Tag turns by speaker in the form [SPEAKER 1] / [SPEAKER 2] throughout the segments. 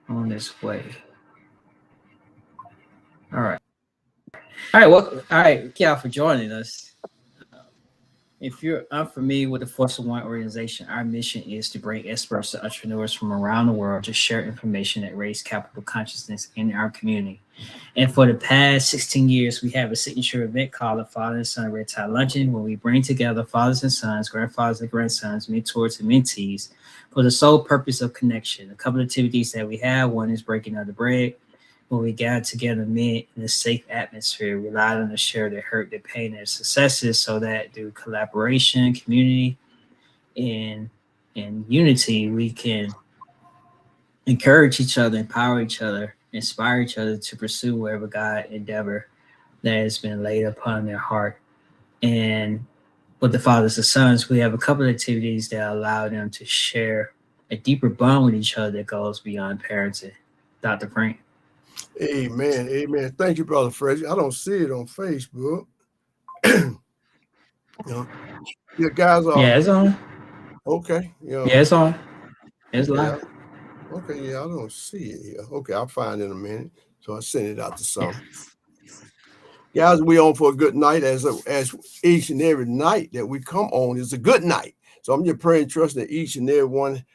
[SPEAKER 1] on this way. All right. All right. Well, all right. Thank y'all for joining us. If you're unfamiliar with the Force of One organization, our mission is to bring experts to entrepreneurs from around the world to share information that raise capital consciousness in our community. And for the past 16 years, we have a signature event called the Father and Son Red Tie Luncheon, where we bring together fathers and sons, grandfathers and grandsons, mentors and mentees for the sole purpose of connection. A couple of activities that we have, one is breaking of the bread, where we gather together men in a safe atmosphere, rely on to share their hurt, their pain, their successes, so that through collaboration, community, and unity, we can encourage each other, empower each other, inspire each other to pursue whatever God endeavor that has been laid upon their heart. And with the fathers and sons, we have a couple of activities that allow them to share a deeper bond with each other that goes beyond parenting. Dr. Frank.
[SPEAKER 2] Amen. Amen. Thank you, Brother Fred. I don't see it on Facebook. You know, yeah, guys are.
[SPEAKER 1] Yeah, it's on.
[SPEAKER 2] Okay.
[SPEAKER 1] Yeah, it's on. It's live.
[SPEAKER 2] Okay, yeah, I don't see it here. Okay, I'll find it in a minute. So I send it out to some. Guys, we on for a good night, as each and every night that we come on is a good night. So I'm just praying, trusting that each and every one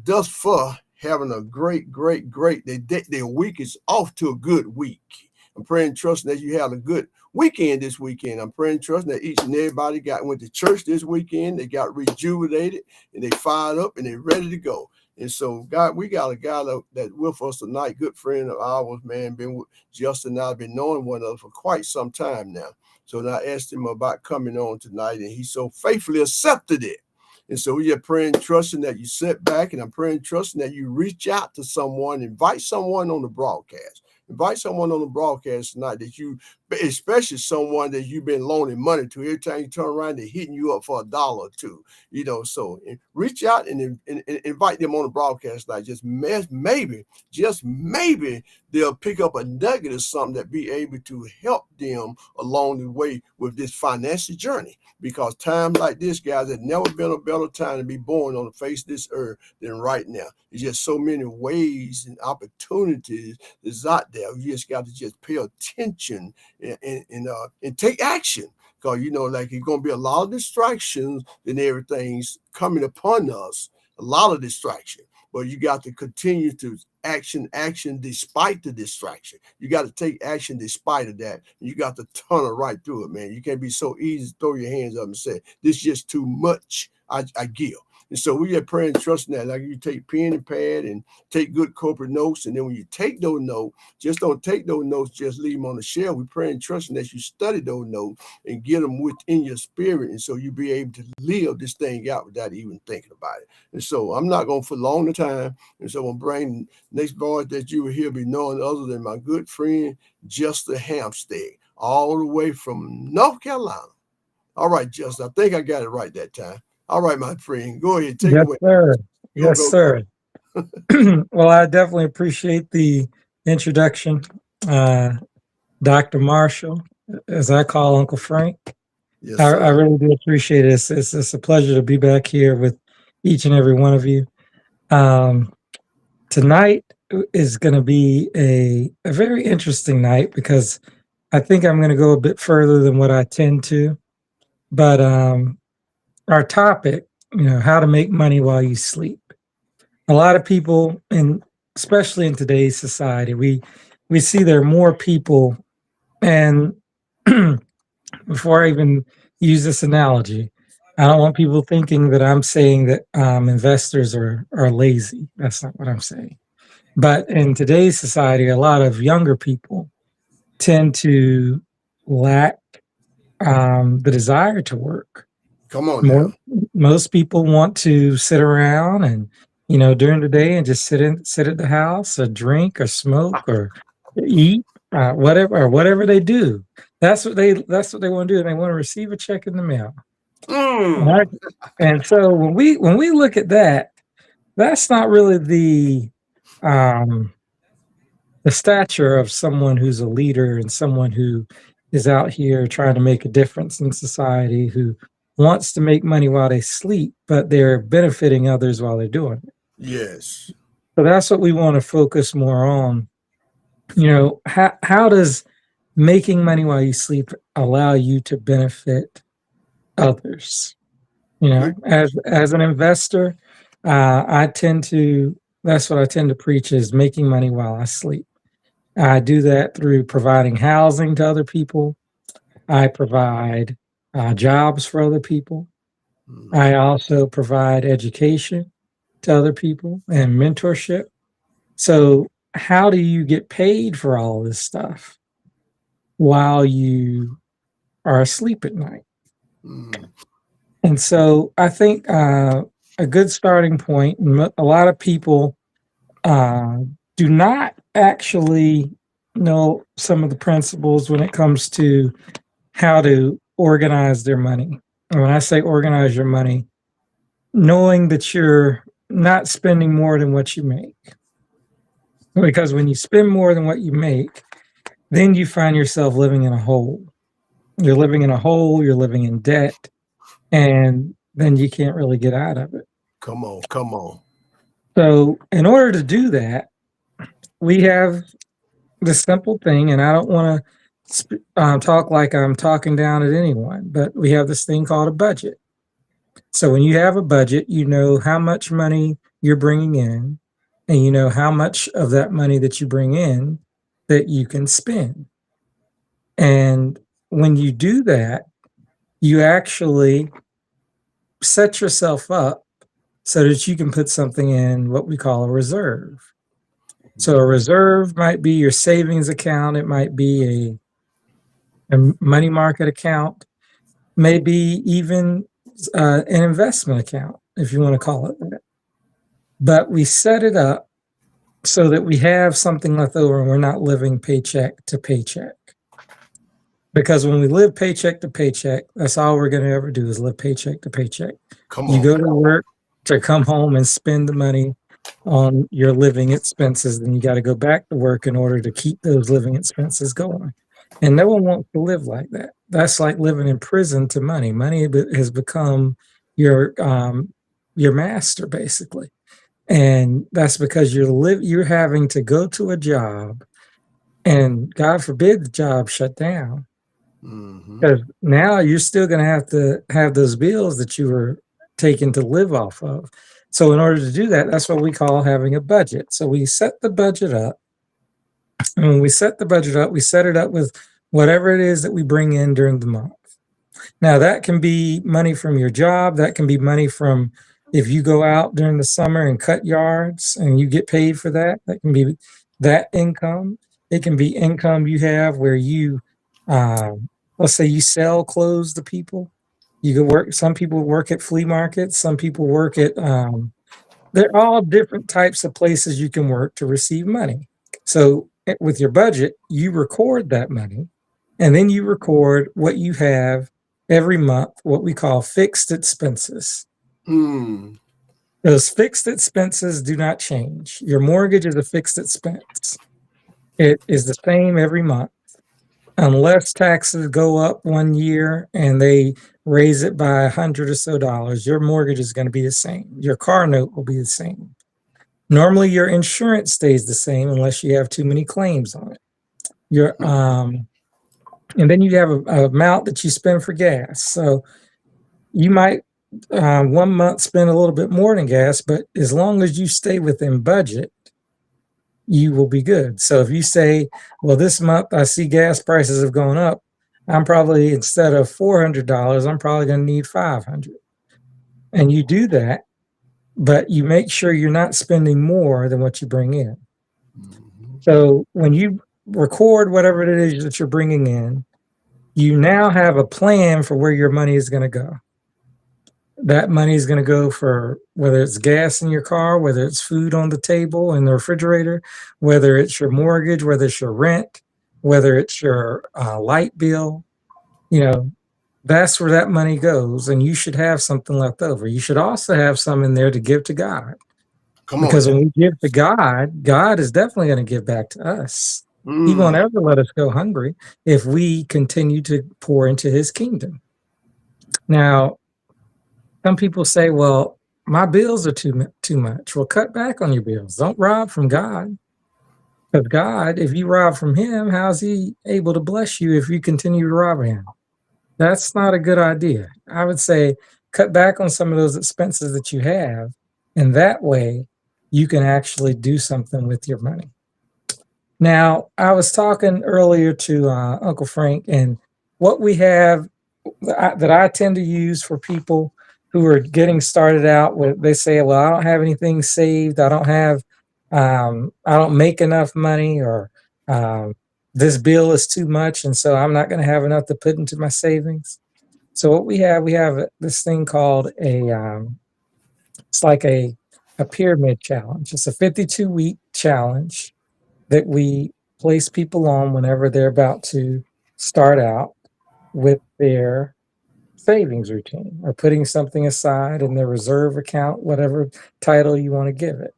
[SPEAKER 2] thus far having a great. Their week is off to a good week. I'm praying, trusting that you have a good weekend this weekend. I'm praying, trusting that each and everybody went to church this weekend. They got rejuvenated and they fired up and they're ready to go. And so, God, we got a guy that with us tonight, good friend of ours, man, been with Justin and I, been knowing one another for quite some time now. So I asked him about coming on tonight, and he so faithfully accepted it. And so we are praying, trusting that you sit back, and I'm praying, trusting that you reach out to someone, invite someone on the broadcast. Invite someone on the broadcast tonight that you, especially someone that you've been loaning money to. Every time you turn around, they're hitting you up for $1 or $2. You know, so reach out and invite them on the broadcast tonight. Just maybe they'll pick up a nugget or something that be able to help them along the way with this financial journey. Because times like this, guys, there's never been a better time to be born on the face of this earth than right now. There's just so many ways and opportunities that's out there. You just got to just pay attention and take action. Because, you know, like it's going to be a lot of distractions and everything's coming upon us, a lot of distraction. But you got to continue to action despite the distraction. You got to take action despite of that. You got to tunnel right through it, man. You can't be so easy to throw your hands up and say, this is just too much, I give. And so we are praying, trusting that, like you take pen and pad and take good corporate notes. And then when you take those notes, just don't take those notes, just leave them on the shelf. We pray and trusting that you study those notes and get them within your spirit. And so you be able to live this thing out without even thinking about it. And so I'm not going to prolong the time. And so I'm bringing next voice that you will hear be known other than my good friend, Justin Hampstead, all the way from North Carolina. All right, Justin, I think I got it right that time. All right, my friend, go ahead. Take it away.
[SPEAKER 3] Sir. Yes, sir. Well, I definitely appreciate the introduction. Dr. Marshall, as I call Uncle Frank. Yes, I really do appreciate it. It's a pleasure to be back here with each and every one of you. Tonight is going to be a very interesting night because I think I'm going to go a bit further than what I tend to. But our topic, you know, how to make money while you sleep. A lot of people, and especially in today's society, we see there are more people. And before I even use this analogy, I don't want people thinking that I'm saying that investors are lazy. That's not what I'm saying. But in today's society, a lot of younger people tend to lack the desire to work.
[SPEAKER 2] Come on.
[SPEAKER 3] Most people want to sit around and, you know, during the day and just sit at the house or drink or smoke or eat, whatever they do. That's what they want to do. And they want to receive a check in the mail. And so when we look at that, that's not really the stature of someone who's a leader and someone who is out here trying to make a difference in society, who wants to make money while they sleep, but they're benefiting others while they're doing it.
[SPEAKER 2] Yes.
[SPEAKER 3] So that's what we want to focus more on. You know, how does making money while you sleep allow you to benefit others? You know, as an investor, that's what I tend to preach is making money while I sleep. I do that through providing housing to other people. I provide jobs for other people. I also provide education to other people and mentorship. So how do you get paid for all this stuff while you are asleep at night? And so I think a good starting point, a lot of people do not actually know some of the principles when it comes to how to organize their money. And when I say organize your money, knowing that you're not spending more than what you make. Because when you spend more than what you make, then you find yourself living in a hole. You're living in a hole, you're living in debt, and then you can't really get out of it.
[SPEAKER 2] Come on.
[SPEAKER 3] So in order to do that, we have the simple thing, and I don't want to talk like I'm talking down at anyone, but we have this thing called a budget. So when you have a budget, you know how much money you're bringing in, and you know how much of that money that you bring in that you can spend. And when you do that, you actually set yourself up so that you can put something in what we call a reserve. So a reserve might be your savings account. It might be a money market account, maybe even an investment account, if you want to call it that. But we set it up so that we have something left over and we're not living paycheck to paycheck. Because when we live paycheck to paycheck, that's all we're going to ever do is live paycheck to paycheck. You go to work to come home and spend the money on your living expenses, then you got to go back to work in order to keep those living expenses going. And no one wants to live like that. That's like living in prison to money. Money has become your master, basically. And that's because you're having to go to a job, and God forbid the job shut down. Because now you're still going to have those bills that you were taking to live off of. So in order to do that, that's what we call having a budget. So we set the budget up. And when we set the budget up, we set it up with whatever it is that we bring in during the month. Now, that can be money from your job. That can be money from if you go out during the summer and cut yards and you get paid for that. That can be that income. It can be income you have where you, let's say you sell clothes to people. You can work, some people work at flea markets. Some people work at, they're all different types of places you can work to receive money. So with your budget, you record that money, and then you record what you have every month, what we call fixed expenses. Those fixed expenses do not change. Your mortgage is a fixed expense. It is the same every month, unless taxes go up one year and they raise it by $100 or so. Your mortgage is going to be the same. Your car note will be the same. Normally, your insurance stays the same unless you have too many claims on it. And then you have an amount that you spend for gas. So you might 1 month spend a little bit more than gas, but as long as you stay within budget, you will be good. So if you say, well, this month I see gas prices have gone up, I'm probably, instead of $400, I'm probably going to need $500. And you do that, but you make sure you're not spending more than what you bring in. So when you record whatever it is that you're bringing in, you now have a plan for where your money is going to go. That money is going to go for whether it's gas in your car, whether it's food on the table in the refrigerator, whether it's your mortgage, whether it's your rent, whether it's your light bill. You know, that's where that money goes, and you should have something left over. You should also have some in there to give to God. Because when we give to God, God is definitely going to give back to us. He won't ever let us go hungry if we continue to pour into his kingdom. Now, some people say, well, my bills are too much. Well, cut back on your bills. Don't rob from God. Because God, if you rob from him, how's he able to bless you if you continue to rob him? That's not a good idea. I would say cut back on some of those expenses that you have, and that way you can actually do something with your money. Now, I was talking earlier to Uncle Frank, and what we have that I tend to use for people who are getting started out with, they say, well, I don't have anything saved. I don't make enough money, or this bill is too much, and so I'm not going to have enough to put into my savings. So what we have this thing called it's like a pyramid challenge. It's a 52-week challenge that we place people on whenever they're about to start out with their savings routine, or putting something aside in their reserve account, whatever title you want to give it.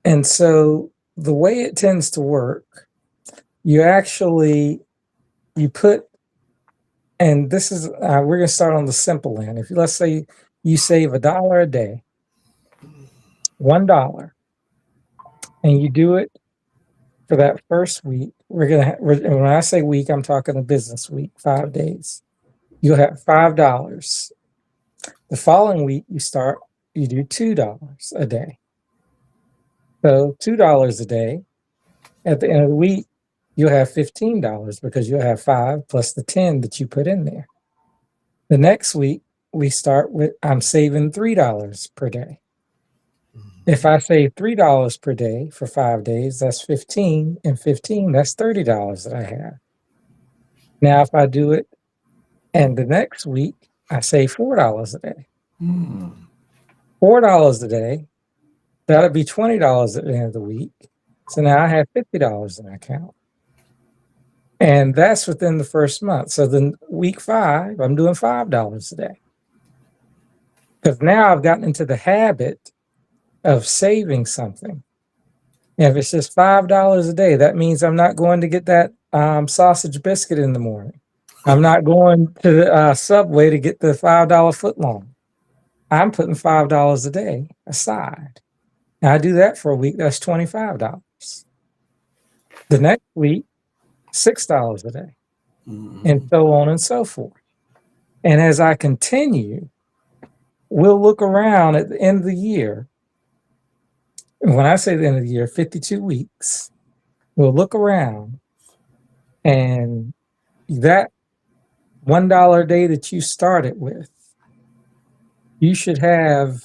[SPEAKER 3] And so the way it tends to work, you put, and this is, we're going to start on the simple end. If let's say you save $1 a day, $1, and you do it for that first week, when I say week, I'm talking a business week, 5 days. You'll have $5. The following week, you do $2 a day. So $2 a day. At the end of the week, you'll have $15 because you'll have 5 plus the 10 that you put in there. The next week, we start with, I'm saving $3 per day. If I save $3 per day for 5 days, that's 15, and 15, that's $30 that I have. Now, if I do it, and the next week, I save $4 a day. $4 a day, that'll be $20 at the end of the week. So now I have $50 in my account. And that's within the first month. So then week 5, I'm doing $5 a day. Because now I've gotten into the habit of saving something. And if it's just $5 a day, that means I'm not going to get that sausage biscuit in the morning. I'm not going to the Subway to get the $5 footlong. I'm putting $5 a day aside. Now I do that for a week, that's $25. The next week, $6 a day, and so on and so forth. And as I continue, we'll look around at the end of the year. And when I say the end of the year, 52 weeks, we'll look around, and that $1 a day that you started with, you should have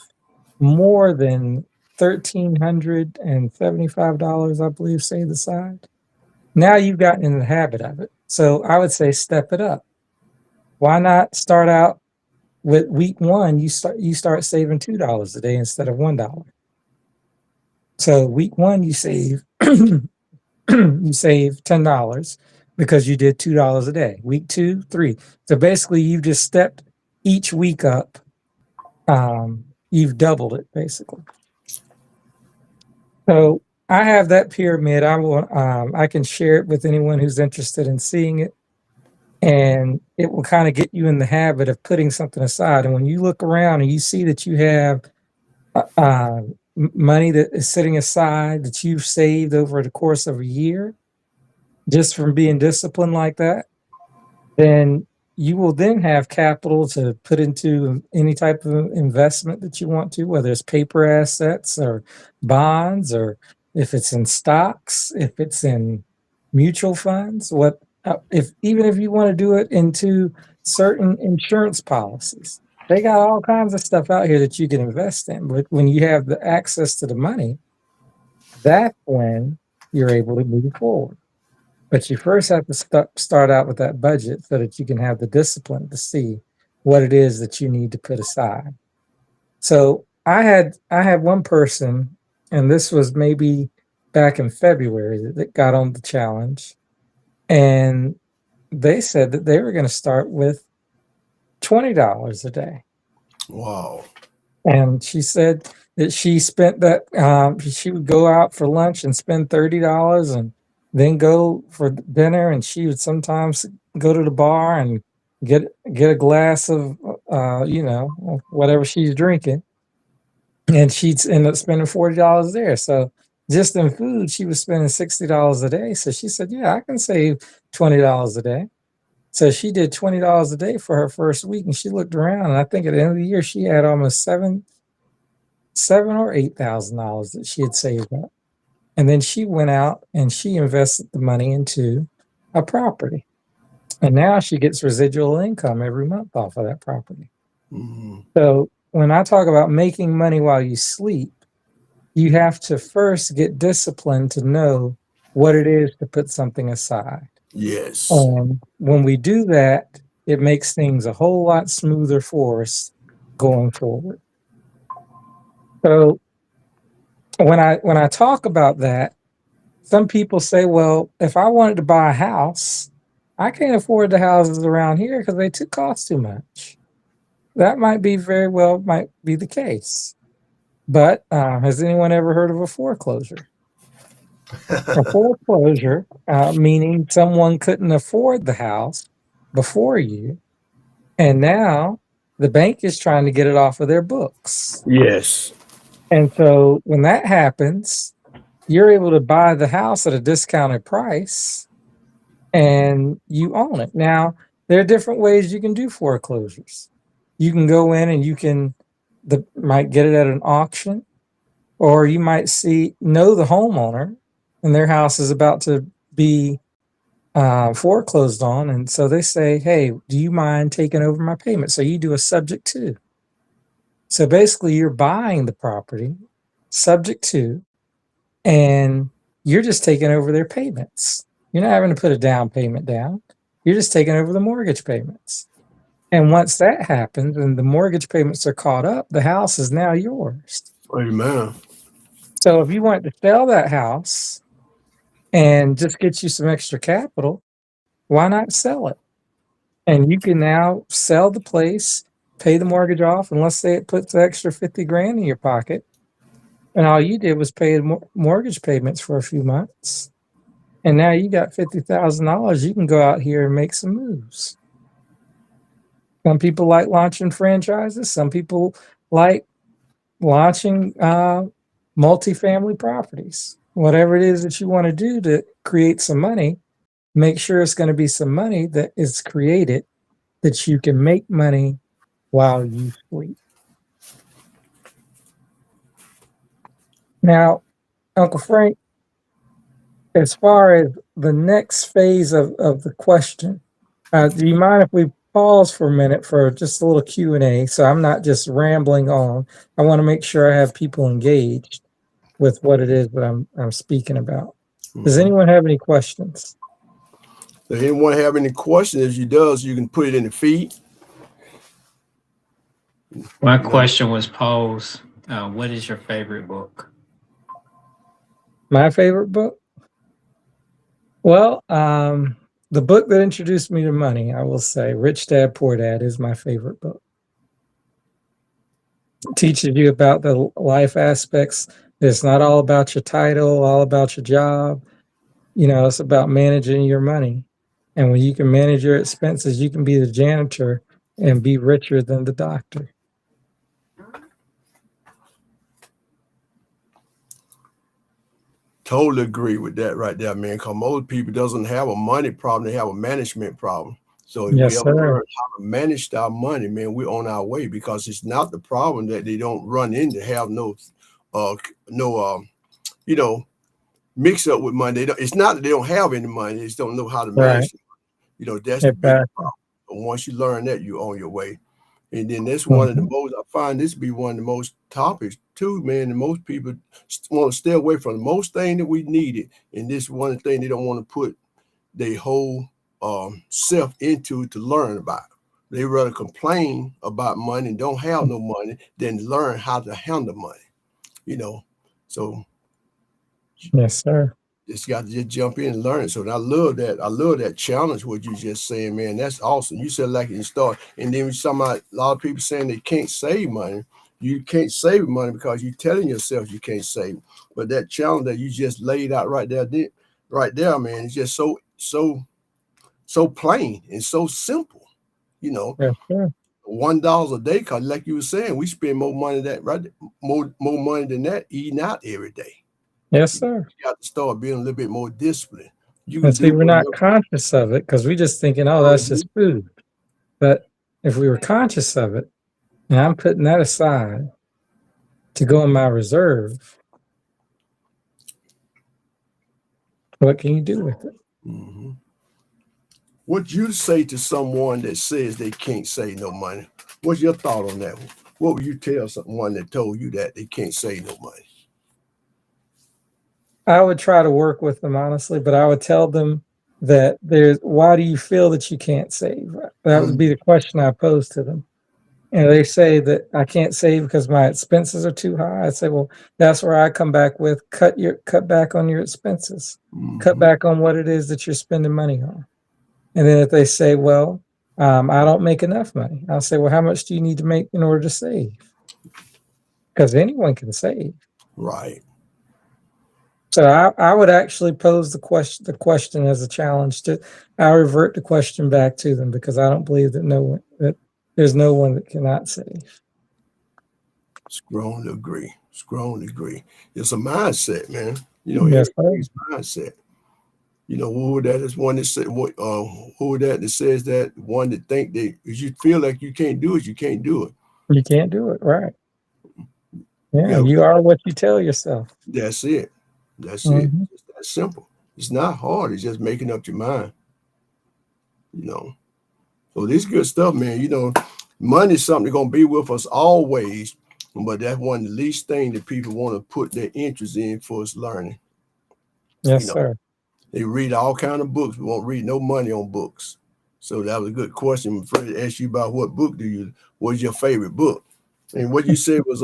[SPEAKER 3] more than $1,375, I believe, saved aside. Now you've gotten in the habit of it. So I would say step it up. Why not start out with week 1, you start saving $2 a day instead of $1. So week 1, you save you save $10 because you did $2 a day. Week 2, 3. So basically you've just stepped each week up. You've doubled it basically. So I have that pyramid. I can share it with anyone who's interested in seeing it, and it will kind of get you in the habit of putting something aside. And when you look around and you see that you have money that is sitting aside that you've saved over the course of a year, just from being disciplined like that, then you will then have capital to put into any type of investment that you want to, whether it's paper assets or bonds, or if it's in stocks, if it's in mutual funds, even if you want to do it into certain insurance policies. They got all kinds of stuff out here that you can invest in. But when you have the access to the money, that's when you're able to move forward. But you first have to start out with that budget so that you can have the discipline to see what it is that you need to put aside. So I had one person, and this was maybe back in February, that got on the challenge, and they said that they were going to start with $20 a day.
[SPEAKER 2] Wow.
[SPEAKER 3] And she said that she spent that, she would go out for lunch and spend $30 and then go for dinner. And she would sometimes go to the bar and get a glass of, whatever she's drinking. and she'd end up spending $40 there. So just in food, she was spending $60 a day. So she said, yeah, I can save $20 a day. So she did $20 a day for her first week, and she looked around, and I think at the end of the year she had almost seven or $8,000 that she had saved up. And then she went out and she invested the money into a property, and now she gets residual income every month off of that property.
[SPEAKER 2] Mm-hmm.
[SPEAKER 3] So when I talk about making money while you sleep, you have to first get disciplined to know what it is to put something aside.
[SPEAKER 2] Yes.
[SPEAKER 3] And when we do that, it makes things a whole lot smoother for us going forward. So when I talk about that, some people say, well, if I wanted to buy a house, I can't afford the houses around here because they cost too much. That might be the case. But has anyone ever heard of a foreclosure? A foreclosure, meaning someone couldn't afford the house before you, and now the bank is trying to get it off of their books.
[SPEAKER 2] Yes.
[SPEAKER 3] And so when that happens, you're able to buy the house at a discounted price and you own it. Now, there are different ways you can do foreclosures. You can go in and might get it at an auction, or you might know the homeowner and their house is about to be foreclosed on. And so they say, hey, do you mind taking over my payment? So you do a subject to. So basically you're buying the property subject to, and you're just taking over their payments. You're not having to put a down payment down. You're just taking over the mortgage payments. And once that happens and the mortgage payments are caught up, the house is now yours.
[SPEAKER 2] Amen.
[SPEAKER 3] So if you want to sell that house and just get you some extra capital, why not sell it? And you can now sell the place, pay the mortgage off, and let's say it puts the extra 50 grand in your pocket. And all you did was pay mortgage payments for a few months. And now you got $50,000. You can go out here and make some moves. Some people like launching franchises. Some people like launching multifamily properties. Whatever it is that you want to do to create some money, make sure it's going to be some money that is created that you can make money while you sleep. Now, Uncle Frank, as far as the next phase of the question, do you mind if we pause for a minute for just a little Q&A, so I'm not just rambling on? I want to make sure I have people engaged with what it is that I'm speaking about. Does anyone have any questions?
[SPEAKER 2] Does anyone have any questions? If you does, you can put it in the feed.
[SPEAKER 1] My question was posed, what is your favorite book?
[SPEAKER 3] My favorite book? Well, the book that introduced me to money, I will say, Rich Dad, Poor Dad is my favorite book. It teaches you about the life aspects. It's not all about your title, all about your job. It's about managing your money. And when you can manage your expenses, you can be the janitor and be richer than the doctor.
[SPEAKER 2] Totally agree with that right there, man. Because most people doesn't have a money problem; they have a management problem. So if we ever learn how to manage our money, man, we're on our way. Because it's not the problem that they don't run into have mix up with money. It's not that they don't have any money; they just don't know how to manage it. That's the big problem. But once you learn that, you're on your way. And then that's one of the most, I find this to be one of the most topics too, man. And most people want to stay away from the most thing that we needed. And this one thing they don't want to put their whole self into to learn about. They rather complain about money and don't have no money than learn how to handle money, So
[SPEAKER 3] yes, sir.
[SPEAKER 2] Just got to just jump in and learn it. So I love that. I love that challenge. What you just saying, man. That's awesome. You said like you start, and then a lot of people saying they can't save money. You can't save money because you're telling yourself you can't save. But that challenge that you just laid out right there, man, it's just so plain and so simple.
[SPEAKER 3] Yes, sir.
[SPEAKER 2] $1 a day, cause like you were saying, we spend more money more money than that eating out every day.
[SPEAKER 3] Yes, sir.
[SPEAKER 2] You got to start being a little bit more disciplined. You can
[SPEAKER 3] And see,
[SPEAKER 2] do
[SPEAKER 3] we're not
[SPEAKER 2] whatever.
[SPEAKER 3] conscious of it because we're just thinking, oh, that's just food. But if we were conscious of it, and I'm putting that aside to go in my reserve, what can you do with it?
[SPEAKER 2] Mm-hmm. What you say to someone that says they can't save no money? What's your thought on that? What would you tell someone that told you that they can't save no money?
[SPEAKER 3] I would try to work with them honestly, but I would tell them that why do you feel that you can't save? That would be the question I pose to them. And they say that I can't save because my expenses are too high. I say, well, that's where I come back with cut back on your expenses, cut back on what it is that you're spending money on. And then if they say, well, I don't make enough money, I'll say, well, how much do you need to make in order to save? Because anyone can save.
[SPEAKER 2] Right.
[SPEAKER 3] So I would actually pose the question as a challenge I revert the question back to them because I don't believe that there's no one that cannot save.
[SPEAKER 2] Strongly agree. Strongly agree. It's a mindset, man.
[SPEAKER 3] Yes,
[SPEAKER 2] everybody's mindset. Who that is one that said who that says that one that think that if you feel like you can't do it, you can't do it.
[SPEAKER 3] You can't do it, right? Yeah, you are what you tell yourself.
[SPEAKER 2] That's it. That's it. It's that simple. It's not hard. It's just making up your mind. So this good stuff, man. Money is something that's gonna be with us always, but that's one of the least thing that people want to put their interest in for us learning.
[SPEAKER 3] Yes, sir.
[SPEAKER 2] They read all kind of books. We won't read no money on books. So that was a good question. Fred asked you about what book what's your favorite book? And what you said was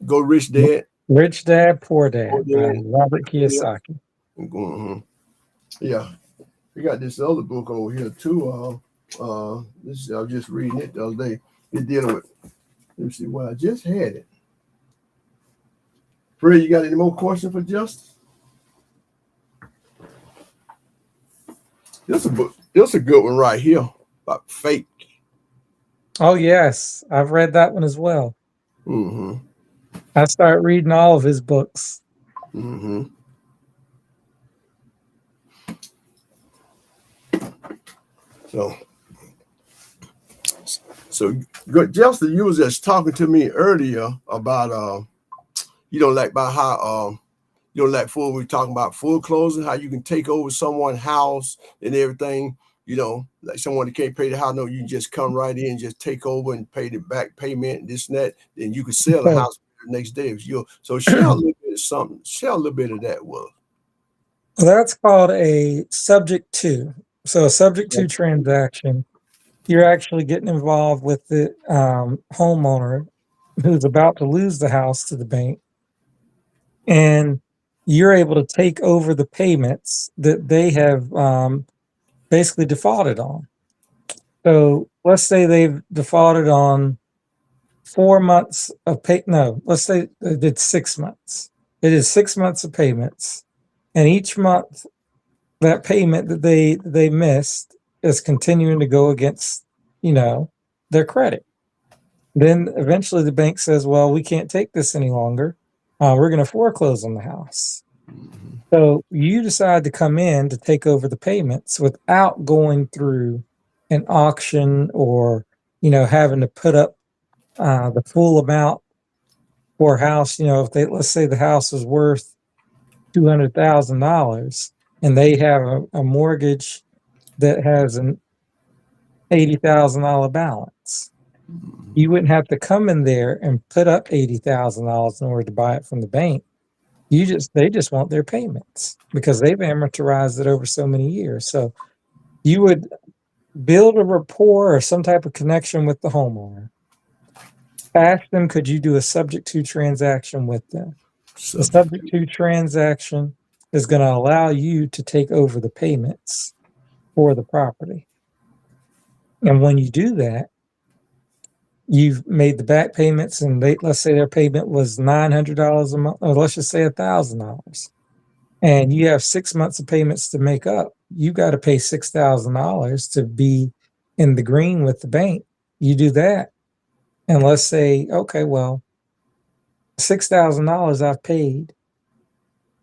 [SPEAKER 2] Go Rich Dad.
[SPEAKER 3] Rich Dad, Poor Dad by Robert Kiyosaki.
[SPEAKER 2] Mm-hmm. Yeah. We got this other book over here too. I was just reading it the other day. It's dealing with, let me see, well, I just had it. Fred, you got any more questions for Justin? This a good one right here about fake.
[SPEAKER 3] Oh yes, I've read that one as well.
[SPEAKER 2] Mm-hmm.
[SPEAKER 3] I started reading all of his books.
[SPEAKER 2] Mm-hmm. So good, Justin. You was just talking to me earlier about about how we were talking about foreclosing, how you can take over someone's house and everything. Like someone that can't pay the house, no, you just come right in, just take over and pay the back payment and this and that. Then you can sell the house the next day if you. So share a little bit of something. Share a little bit of that with.
[SPEAKER 3] That's called a subject to. So a subject to transaction. You're actually getting involved with the homeowner who's about to lose the house to the bank, and you're able to take over the payments that they have basically defaulted on. So let's say they've defaulted on 4 months of pay. No, let's say they did 6 months. It is 6 months of payments, and each month that payment that they missed is continuing to go against, their credit. Then eventually the bank says, well, we can't take this any longer. We're going to foreclose on the house. So you decide to come in to take over the payments without going through an auction or, having to put up the full amount for a house. If let's say the house is worth $200,000 and they have a mortgage that has an $80,000 balance. You wouldn't have to come in there and put up $80,000 in order to buy it from the bank. They just want their payments because they've amortized it over so many years. So you would build a rapport or some type of connection with the homeowner. Ask them, could you do a subject to transaction with them? The subject to transaction is going to allow you to take over the payments for the property. And when you do that, you've made the back payments, and let's say their payment was $900 a month, or let's just say $1,000, and you have 6 months of payments to make up. You got to pay $6,000 to be in the green with the bank. you do that, and let's say, okay, well, $6,000 I've paid,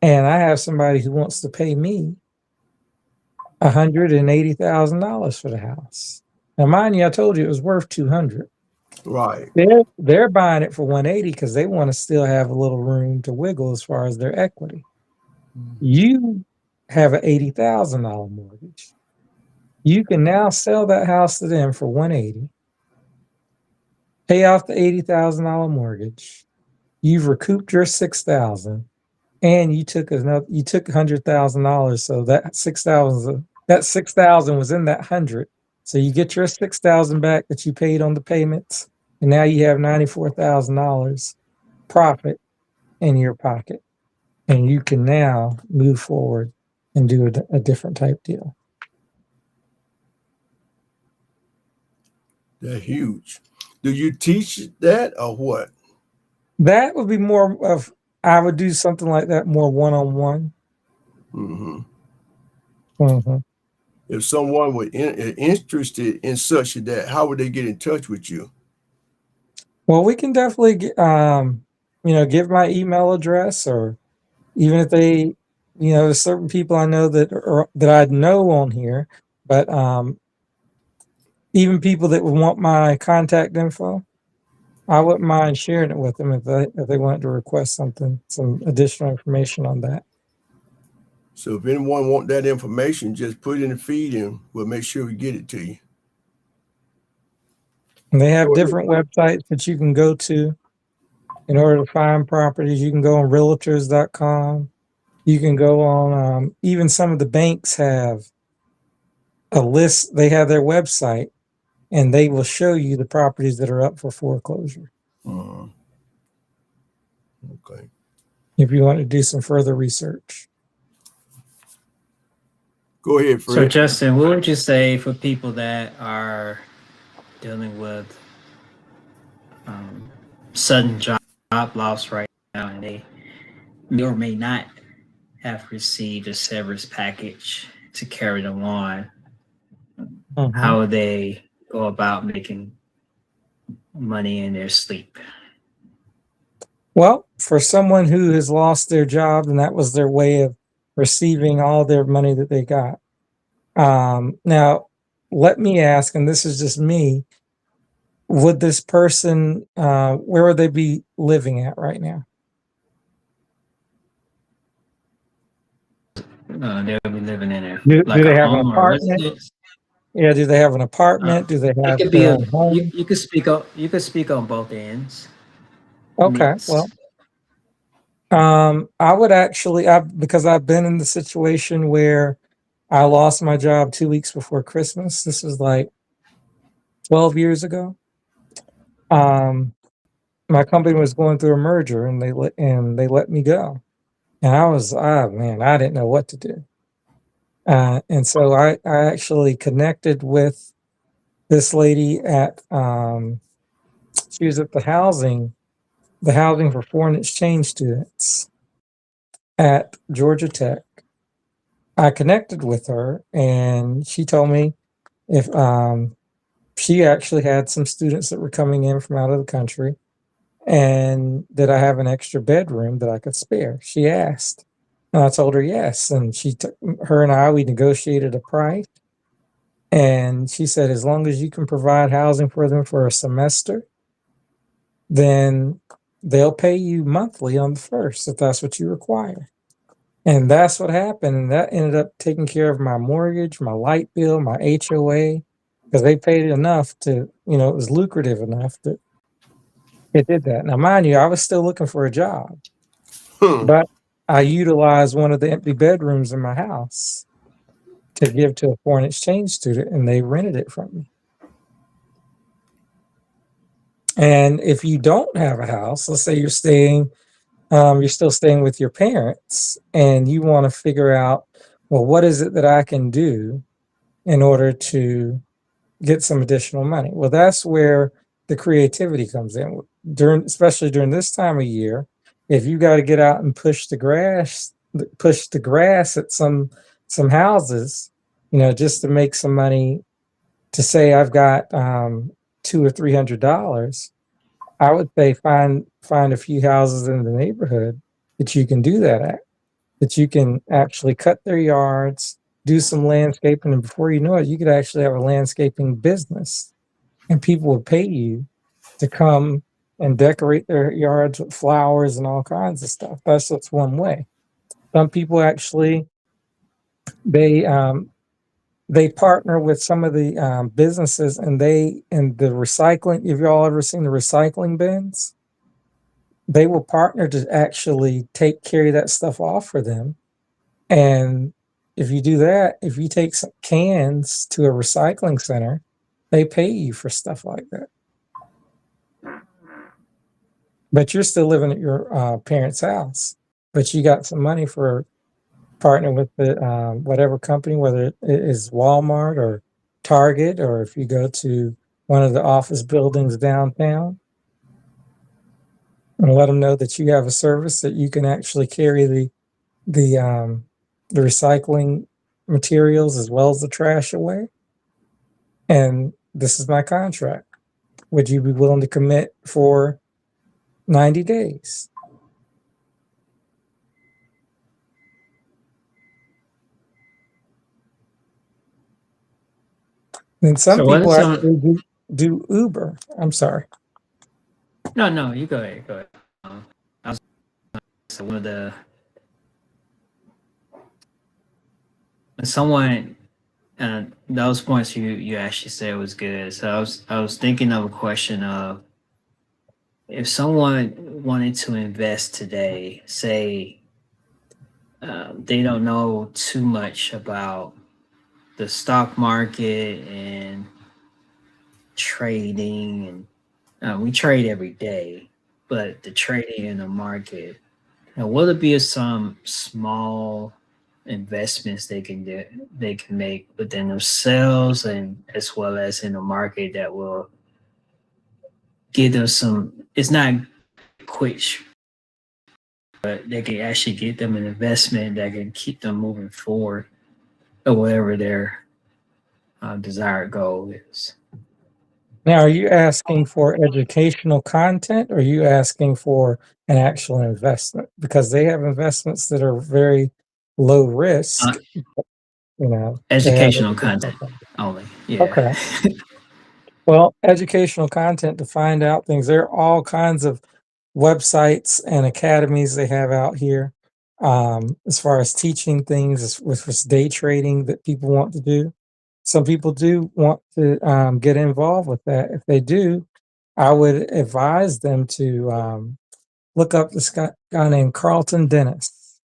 [SPEAKER 3] and I have somebody who wants to pay me $180,000 for the house. Now, mind you, I told you it was worth 200.
[SPEAKER 2] Right.
[SPEAKER 3] They're buying it for 180 because they want to still have a little room to wiggle as far as their equity. You have an $80,000 mortgage. You can now sell that house to them for 180, pay off the $80,000 mortgage. You've recouped your 6,000, and you took $100,000. So that 6,000 was in that 100. So you get your 6,000 back that you paid on the payments, and now you have $94,000 profit in your pocket, and you can now move forward and do a different type deal.
[SPEAKER 2] They're huge. Do you teach that or what?
[SPEAKER 3] That would be more of, I would do something like that more one-on-one.
[SPEAKER 2] If someone was interested in such a that, how would they get in touch with you?
[SPEAKER 3] Well, we can definitely give my email address, or even if they, there's certain people I know that I know on here, but even people that would want my contact info, I wouldn't mind sharing it with them if they wanted to request some additional information on that.
[SPEAKER 2] So if anyone want that information, just put it in the feed and we'll make sure we get it to you.
[SPEAKER 3] And they have different websites that you can go to in order to find properties. You can go on realtors.com. You can go on, even some of the banks have a list. They have their website, and they will show you the properties that are up for foreclosure.
[SPEAKER 2] Okay.
[SPEAKER 3] If you want to do some further research.
[SPEAKER 2] Go ahead, Fred.
[SPEAKER 1] So Justin, what would you say for people that are dealing with sudden job loss right now, and they may or may not have received a severance package to carry them on? How would they go about making money in their sleep?
[SPEAKER 3] Well, for someone who has lost their job and that was their way of receiving all their money that they got. Now, let me ask, and this is just me, would this person, where would they be living at right now?
[SPEAKER 1] They'll be living in a
[SPEAKER 3] Do they have an apartment? Yeah, do they have an apartment? Do they have their own home?
[SPEAKER 1] You could speak on both ends.
[SPEAKER 3] Okay, well, I would actually, because I've been in the situation where I lost my job 2 weeks before Christmas. This was like 12 years ago. My company was going through a merger, and they let me go, and I was, man, I didn't know what to do. And so I actually connected with this lady at, she was at the housing for foreign exchange students at Georgia Tech. I connected with her, and she told me if she actually had some students that were coming in from out of the country, and did I have an extra bedroom that I could spare? She asked, and I told her yes. And we negotiated a price, and she said, as long as you can provide housing for them for a semester, then they'll pay you monthly on the first if that's what you require. And that's what happened. And that ended up taking care of my mortgage, my light bill, my HOA, because they paid enough to, it was lucrative enough that it did that. Now, mind you, I was still looking for a job, but I utilized one of the empty bedrooms in my house to give to a foreign exchange student, and they rented it from me. And if you don't have a house, let's say you're still staying with your parents, and you want to figure out, well, what is it that I can do in order to get some additional money? Well, that's where the creativity comes in. Especially during this time of year, if you got to get out and push the grass at some houses, just to make some money, to say I've got $200 or $300, I would say find a few houses in the neighborhood that you can do that at, that you can actually cut their yards, do some landscaping, and before you know it, you could actually have a landscaping business, and people would pay you to come and decorate their yards with flowers and all kinds of stuff. That's just one way. Some people actually they partner with some of the businesses, and the recycling. If y'all ever seen the recycling bins, they will partner to actually take care of that stuff off for them. And if you do that, if you take some cans to a recycling center, they pay you for stuff like that. But you're still living at your parents' house, but you got some money for partnering with the whatever company, whether it is Walmart or Target, or if you go to one of the office buildings downtown, and let them know that you have a service that you can actually carry the recycling materials as well as the trash away. And this is my contract. Would you be willing to commit for 90 days? Then some
[SPEAKER 1] So what
[SPEAKER 3] people
[SPEAKER 1] is some-
[SPEAKER 3] actually do Uber. I'm sorry.
[SPEAKER 1] No, you go ahead. Go ahead. I was so one of the someone those points you actually said was good. So I was thinking of a question of if someone wanted to invest today, say they don't know too much about the stock market and trading, and we trade every day, but the trading in the market, will it be some small investments they can do, they can make within themselves and as well as in the market that will give them some, it's not quick, but they can actually get them an investment that can keep them moving forward or whatever their desired goal is.
[SPEAKER 3] Now, are you asking for educational content, or are you asking for an actual investment? Because they have investments that are very low risk.
[SPEAKER 1] Educational content only. Yeah.
[SPEAKER 3] Okay. Well, educational content to find out things. There are all kinds of websites and academies they have out here as far as teaching things with day trading that people want to do. Some people do want to get involved with that. If they do, I would advise them to look up this guy named Carlton Dennis.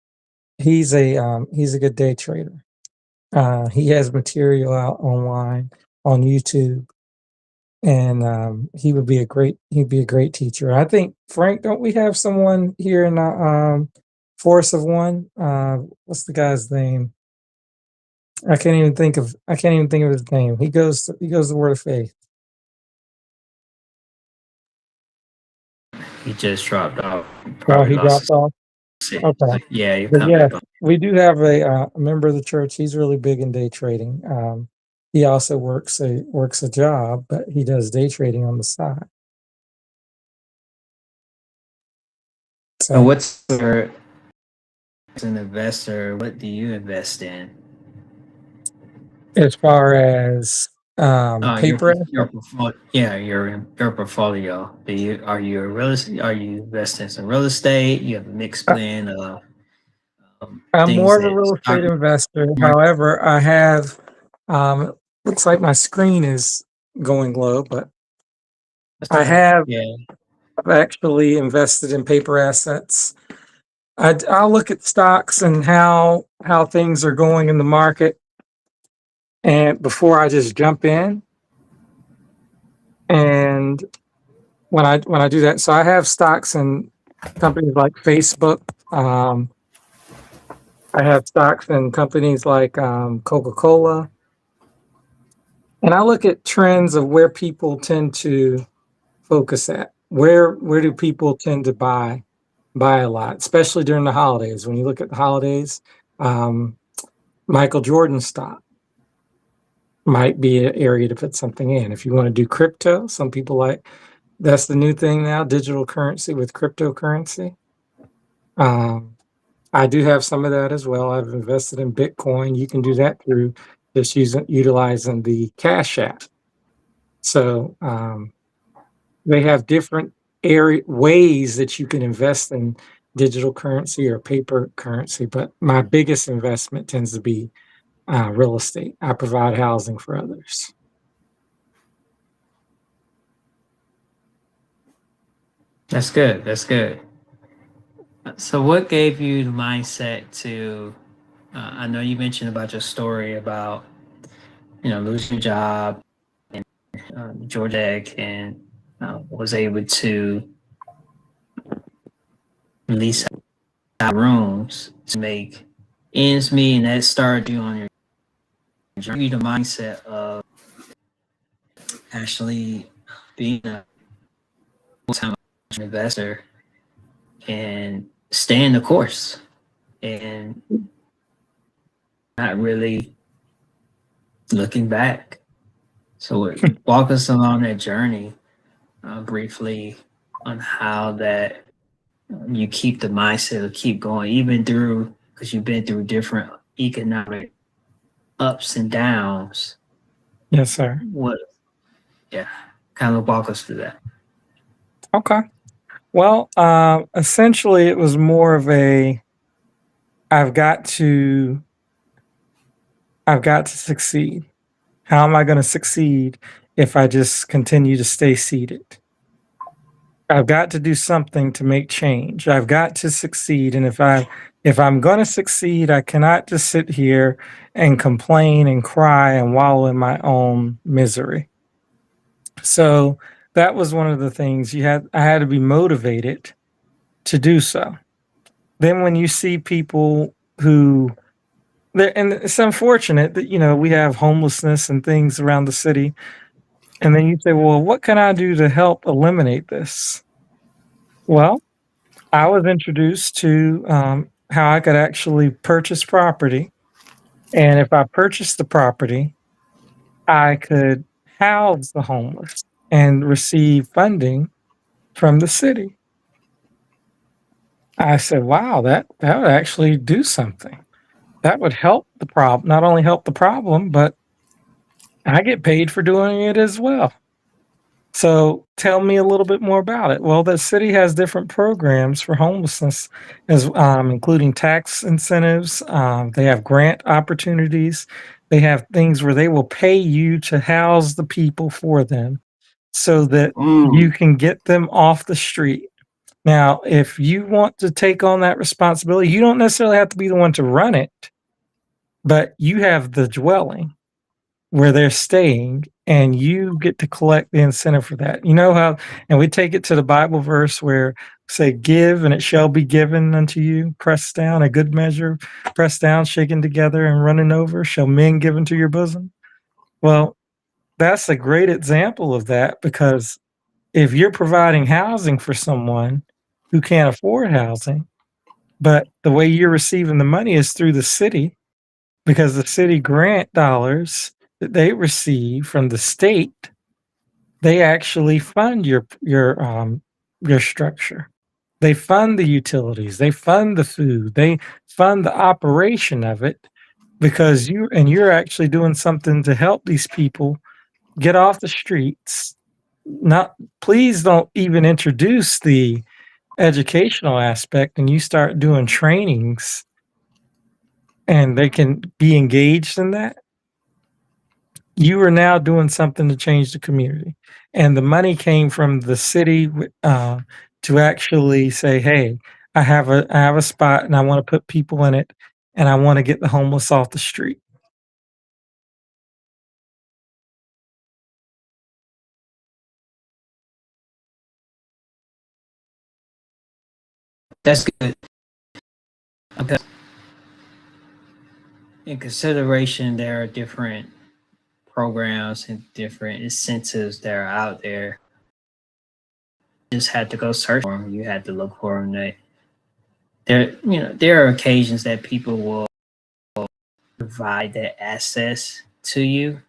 [SPEAKER 3] He's a good day trader. He has material out online on YouTube, and he'd be a great teacher. I think, Frank, don't we have someone here in Force of One? What's the guy's name? I can't even think of his name. He goes to Word of Faith.
[SPEAKER 1] He just dropped off.
[SPEAKER 3] Oh, he dropped off. Okay.
[SPEAKER 1] Yeah,
[SPEAKER 3] But yeah, we do have a member of the church. He's really big in day trading. He also works a job, but he does day trading on the side.
[SPEAKER 1] So what's your, as an investor, what do you invest in?
[SPEAKER 3] As far as paper,
[SPEAKER 1] your portfolio, yeah, your portfolio. Are you investing in some real estate? You have a mixed plan of.
[SPEAKER 3] I'm more of a real estate investor. However, I have. Looks like my screen is going low, but I have.
[SPEAKER 1] Yeah.
[SPEAKER 3] I've actually invested in paper assets. I'll look at stocks and how things are going in the market, and before I just jump in. And when I do that, so I have stocks in companies like Facebook. I have stocks in companies like Coca-Cola. And I look at trends of where people tend to focus at. Where do people tend to buy a lot, especially during the holidays? When you look at the holidays, Michael Jordan stock. might be an area to put something in. If you want to do crypto, some people like that's the new thing now, digital currency with cryptocurrency. I do have some of that as well. I've invested in Bitcoin. You can do that through just utilizing the Cash App. So they have different ways that you can invest in digital currency or paper currency. But my biggest investment tends to be real estate. I provide housing for others.
[SPEAKER 1] That's good. That's good. So, what gave you the mindset to? I know you mentioned about your story about losing your job and Georgia Tech, and was able to lease out rooms to make ends meet, and that started you on your journey. The mindset of actually being a full-time investor and staying the course and not really looking back. So walk us along that journey briefly on how that you keep the mindset to keep going, even through, because you've been through different economic ups and downs.
[SPEAKER 3] Yes, sir.
[SPEAKER 1] Kind of walk us through that.
[SPEAKER 3] Okay. Well, essentially, it was more of a I've got to succeed. How am I going to succeed if I just continue to stay seated? I've got to do something to make change. I've got to succeed, and if I'm going to succeed, I cannot just sit here and complain and cry and wallow in my own misery. So that was one of the things I had to be motivated to do so. Then when you see people and it's unfortunate that, we have homelessness and things around the city. And then you say, well, what can I do to help eliminate this? Well, I was introduced to how I could actually purchase property. And if I purchased the property, I could house the homeless and receive funding from the city. I said, wow, that would actually do something. That would help the problem, not only help the problem, but I get paid for doing it as well. So tell me a little bit more about it. Well, the city has different programs for homelessness, including tax incentives. They have grant opportunities. They have things where they will pay you to house the people for them so that you can get them off the street. Now, if you want to take on that responsibility, you don't necessarily have to be the one to run it, but you have the dwelling where they're staying, and you get to collect the incentive for that. You know how, and we take it to the Bible verse where say, give and it shall be given unto you, pressed down, a good measure, pressed down, shaken together and running over, shall men give into your bosom. Well, that's a great example of that, because if you're providing housing for someone who can't afford housing, but the way you're receiving the money is through the city, because the city grant dollars that they receive from the state, they actually fund your structure. They fund the utilities, they fund the food, they fund the operation of it, because you're actually doing something to help these people get off the streets. Please don't even introduce the educational aspect, and you start doing trainings and they can be engaged in that. You are now doing something to change the community. And the money came from the city to actually say, hey, I have a spot and I want to put people in it, and I want to get the homeless off the street.
[SPEAKER 1] That's good. Okay. In consideration, there are different programs and different incentives that are out there. You just had to go search for them. You had to look for them. There are occasions that people will provide that access to you,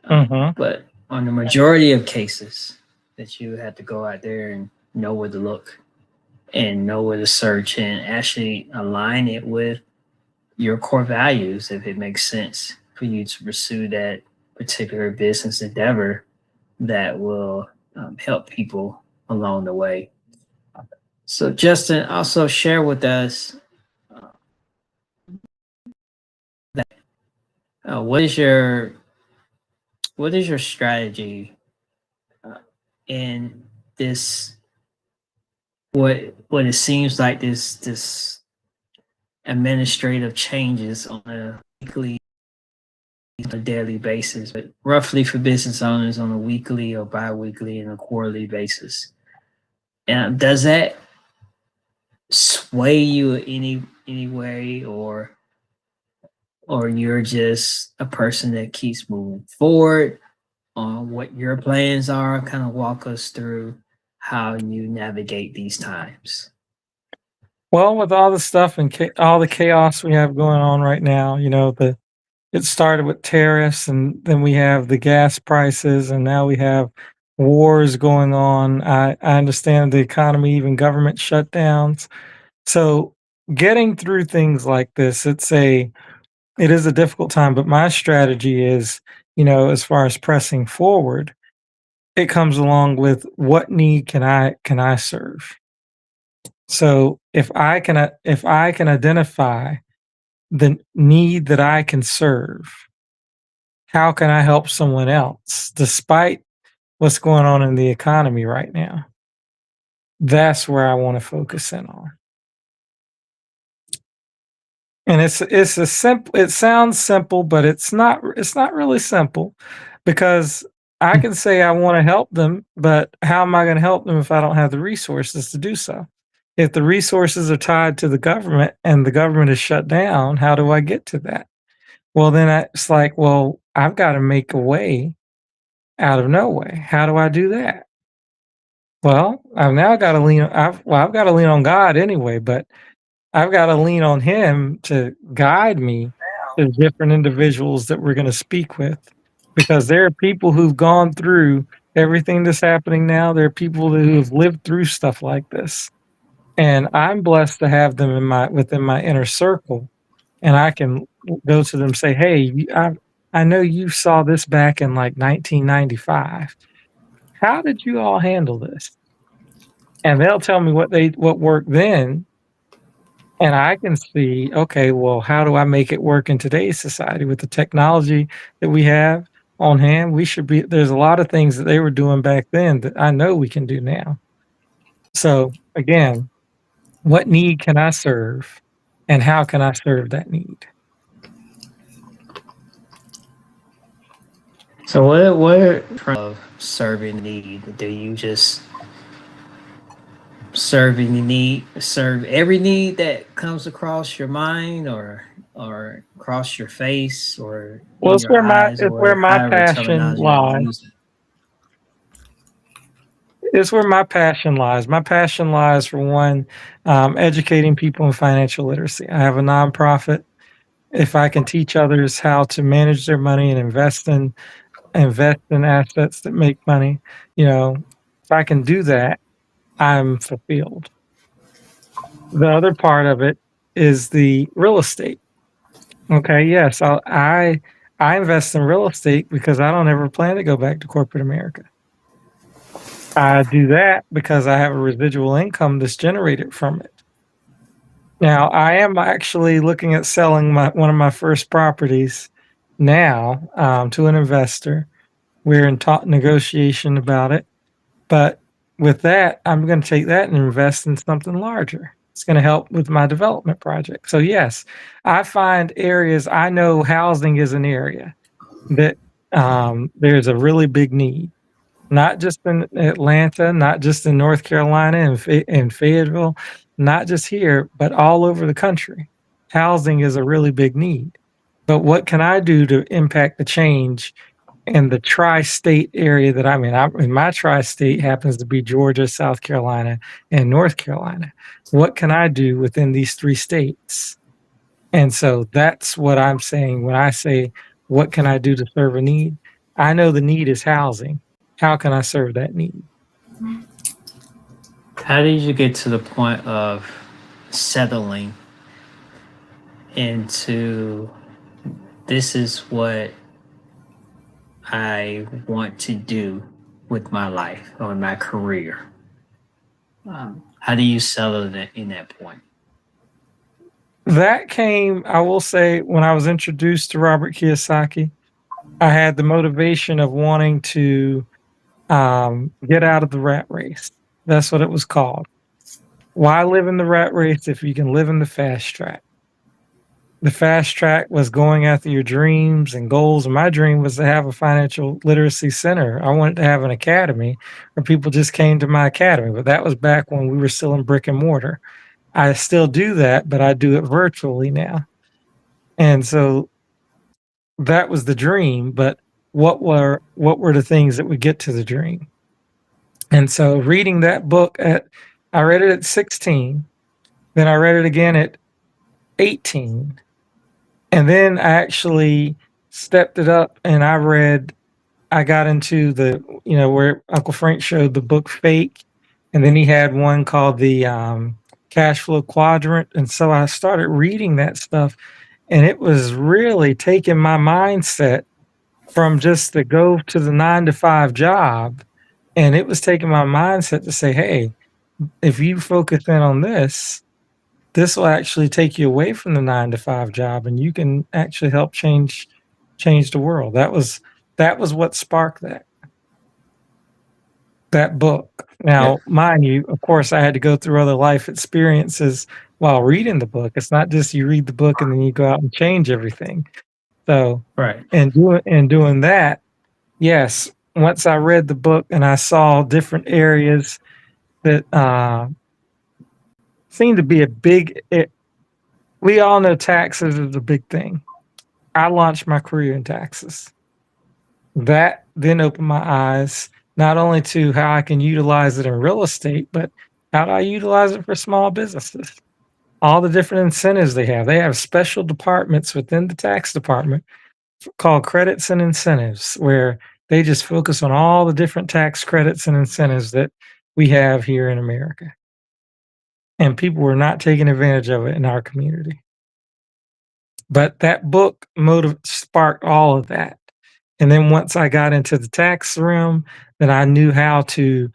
[SPEAKER 3] Mhm.
[SPEAKER 1] But on the majority of cases, that you have to go out there and know where to look and know where to search and actually align it with your core values if it makes sense for you to pursue that particular business endeavor that will help people along the way. So, Justin, also share with us uh, that uh, what is your what is your strategy uh, in this what it seems like this administrative changes on a weekly, on a daily basis, but roughly for business owners on a weekly or bi-weekly and a quarterly basis. And does that sway you any way, or you're just a person that keeps moving forward on what your plans are? Kind of walk us through how you navigate these times.
[SPEAKER 3] Well, with all the stuff and all the chaos we have going on right now, it started with tariffs, and then we have the gas prices, and now we have wars going on. I understand the economy, even government shutdowns. So getting through things like this, it is a difficult time. But my strategy is, as far as pressing forward, it comes along with what need can I serve. So if I can identify the need that I can serve, how can I help someone else despite what's going on in the economy right now? That's where I want to focus in on. And it's a simple it sounds simple, but it's not really simple, because I can say I want to help them, but how am I going to help them if I don't have the resources to do so? If the resources are tied to the government and the government is shut down, how do I get to that? Well, then it's like, well, I've got to make a way out of no way. How do I do that? Well, I've now got to I've got to lean on God anyway, but I've got to lean on Him to guide me to different individuals that we're going to speak with, because there are people who've gone through everything that's happening now. There are people who have lived through stuff like this, and I'm blessed to have them within my inner circle, and I can go to them and say, "Hey, I know you saw this back in like 1995. How did you all handle this?" And they'll tell me what worked then, and I can see, okay, well, how do I make it work in today's society with the technology that we have on hand? There's a lot of things that they were doing back then that I know we can do now. So again, what need can I serve, and how can I serve that need?
[SPEAKER 1] So what of serving need? Do you just serve every need that comes across your mind, or across your face, or
[SPEAKER 3] Well,
[SPEAKER 1] in your eyes,
[SPEAKER 3] it's where
[SPEAKER 1] or
[SPEAKER 3] my
[SPEAKER 1] however
[SPEAKER 3] passion
[SPEAKER 1] terminology you want to
[SPEAKER 3] lies.
[SPEAKER 1] use it?
[SPEAKER 3] It's where my passion lies. My passion lies for one, educating people in financial literacy. I have a nonprofit. If I can teach others how to manage their money and invest in assets that make money, if I can do that, I'm fulfilled. The other part of it is the real estate. Okay, yes, I invest in real estate because I don't ever plan to go back to corporate America. I do that because I have a residual income that's generated from it. Now, I am actually looking at selling one of my first properties now, to an investor. We're in negotiation about it, but with that, I'm going to take that and invest in something larger. It's going to help with my development project. So yes, I find areas. I know housing is an area that there's a really big need, not just in Atlanta, not just in North Carolina and Fayetteville, not just here, but all over the country. Housing is a really big need. But what can I do to impact the change in the tri-state area that I'm in? In my tri-state happens to be Georgia, South Carolina, and North Carolina. What can I do within these three states? And so that's what I'm saying when I say, what can I do to serve a need? I know the need is housing. How can I serve that need?
[SPEAKER 1] How did you get to the point of settling into this is what I want to do with my life or my career? How do you settle in that point?
[SPEAKER 3] That came, I will say, when I was introduced to Robert Kiyosaki. I had the motivation of wanting to get out of the rat race. That's what it was called. Why live in the rat race if you can live in the fast track? The fast track was going after your dreams and goals. And my dream was to have a financial literacy center. I wanted to have an academy where people just came to my academy, but that was back when we were still in brick and mortar. I still do that, but I do it virtually now. And so that was the dream, but what were the things that would get to the dream? And so reading that book I read it at 16, then I read it again at 18. And then I actually stepped it up and I got into the, where Uncle Frank showed the book Fake. And then he had one called the Cash Flow Quadrant. And so I started reading that stuff, and it was really taking my mindset from just to go to the 9-to-5 job. And it was taking my mindset to say, hey, if you focus in on this will actually take you away from the 9-to-5 job, and you can actually help change the world. That was what sparked that book. Now, mind you, of course, I had to go through other life experiences while reading the book. It's not just you read the book and then you go out and change everything. So,
[SPEAKER 1] Right.
[SPEAKER 3] and doing that, yes, once I read the book and I saw different areas that seemed to be we all know taxes is a big thing. I launched my career in taxes. That then opened my eyes not only to how I can utilize it in real estate, but how do I utilize it for small businesses? All the different incentives they have. They have special departments within the tax department called credits and incentives, where they just focus on all the different tax credits and incentives that we have here in America. And people were not taking advantage of it in our community. But that book sparked all of that. And then once I got into the tax realm, then I knew how to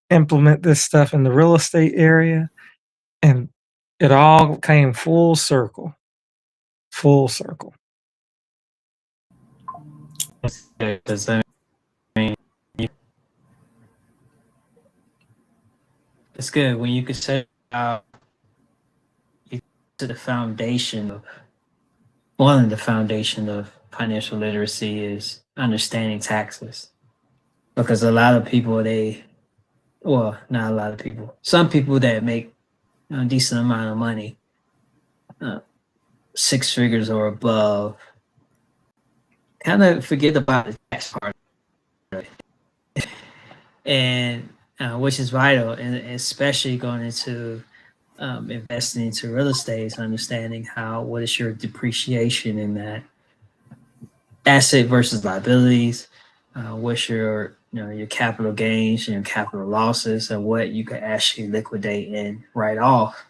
[SPEAKER 3] implement this stuff in the real estate area. And it all came full circle. Full circle.
[SPEAKER 1] Does that mean it's good when you can say to the foundation of one of the foundation of financial literacy is understanding taxes, because a lot of people not a lot of people, some people that make a decent amount of money, 6 figures or above, kind of forget about the tax part of it. And which is vital, and especially going into investing into real estate, is understanding what is your depreciation in that asset versus liabilities, what's your your capital gains and your capital losses, and what you can actually liquidate and write off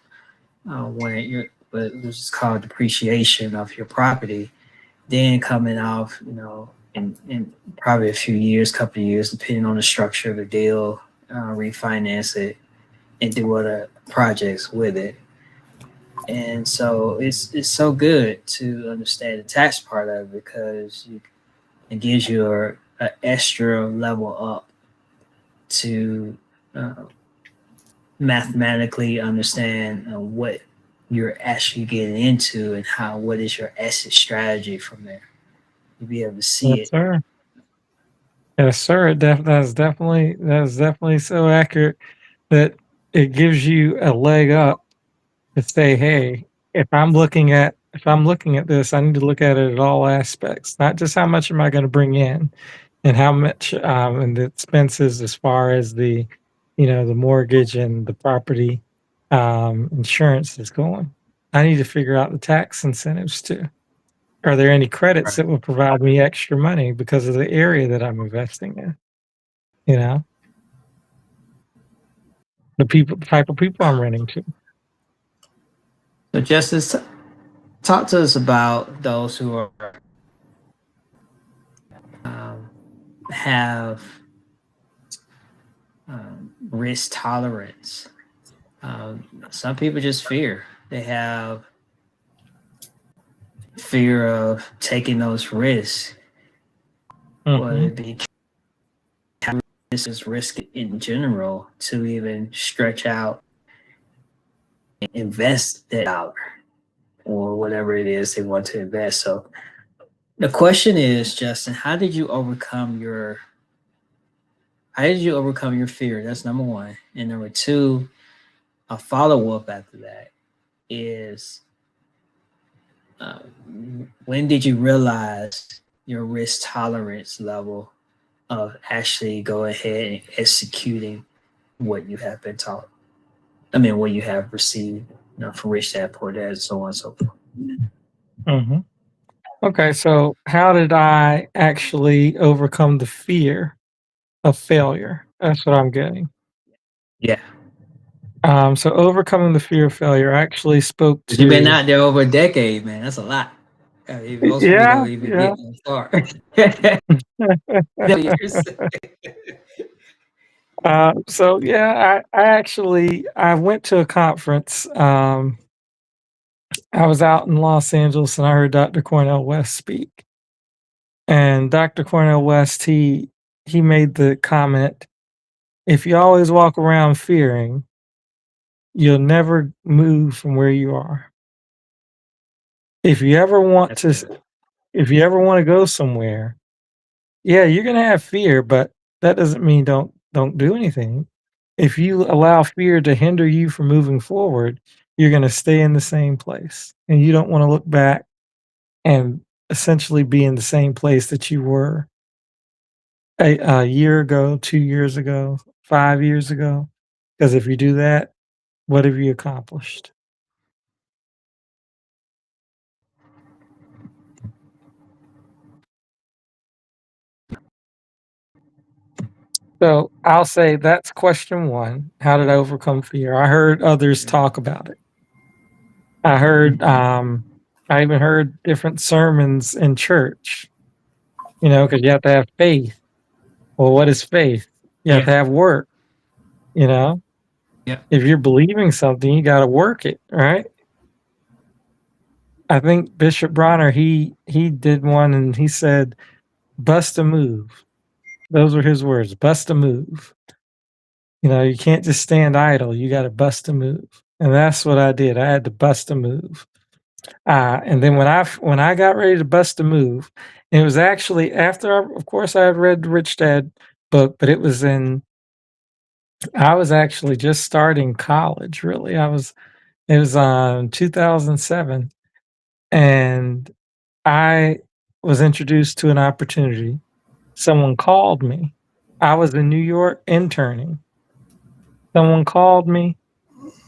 [SPEAKER 1] when which is called depreciation of your property. Then coming off, in probably a few years, couple of years, depending on the structure of the deal, refinance it and do other projects with it. And so it's so good to understand the tax part of it, because it gives you an extra level up to mathematically understand what you're actually getting into and what is your exit strategy from there. You'll be able to see
[SPEAKER 3] Yes, sir. Yes, sir. That is definitely so accurate that it gives you a leg up to say, hey, if I'm looking at this, I need to look at it at all aspects, not just how much am I going to bring in and how much and the expenses as far as the the mortgage and the property insurance is going. I need to figure out the tax incentives too. are there any credits that will provide me extra money because of the area that I'm investing in? You know, the type of people I'm renting to.
[SPEAKER 1] So, Justice, talk to us about those who are have risk tolerance. Some people just fear. They have fear of taking those risks, whether it be this is risk in general to even stretch out and invest that dollar or whatever it is they want to invest. So the question is, Justin, how did you overcome your fear? That's number one. And number two, a follow-up after that is when did you realize your risk tolerance level of actually go ahead and executing what you have been taught? I mean, what you have received, from Rich Dad, Poor Dad, and so on and so forth.
[SPEAKER 3] Mm-hmm. Okay, so how did I actually overcome the fear of failure? That's what I'm getting.
[SPEAKER 1] Yeah.
[SPEAKER 3] So overcoming the fear of failure, I actually spoke to.
[SPEAKER 1] You've been out there over a decade, man. That's a lot. Most people don't even get that far.
[SPEAKER 3] So yeah, I went to a conference. I was out in Los Angeles and I heard Dr. Cornel West speak. And Dr. Cornel West, he made the comment, if you always walk around fearing, you'll never move from where you are. If you ever want to go somewhere, yeah, you're going to have fear, but that doesn't mean don't do anything. If you allow fear to hinder you from moving forward, you're going to stay in the same place. And you don't want to look back and essentially be in the same place that you were a year ago, 2 years ago, 5 years ago. Because if you do that, what have you accomplished? So I'll say that's question one. How did I overcome fear? I heard others talk about it. I heard, I even heard different sermons in church, because you have to have faith. Well, what is faith? You have to have work,
[SPEAKER 1] Yeah.
[SPEAKER 3] If you're believing something, you got to work it, right? I think Bishop Bronner, he did one and he said, bust a move. Those were his words, bust a move. You can't just stand idle. You got to bust a move. And that's what I did. I had to bust a move. And then when I got ready to bust a move, it was actually after, of course, I had read the Rich Dad book, but I was actually just starting college, really. It was 2007. And I was introduced to an opportunity. Someone called me. I was in New York interning. Someone called me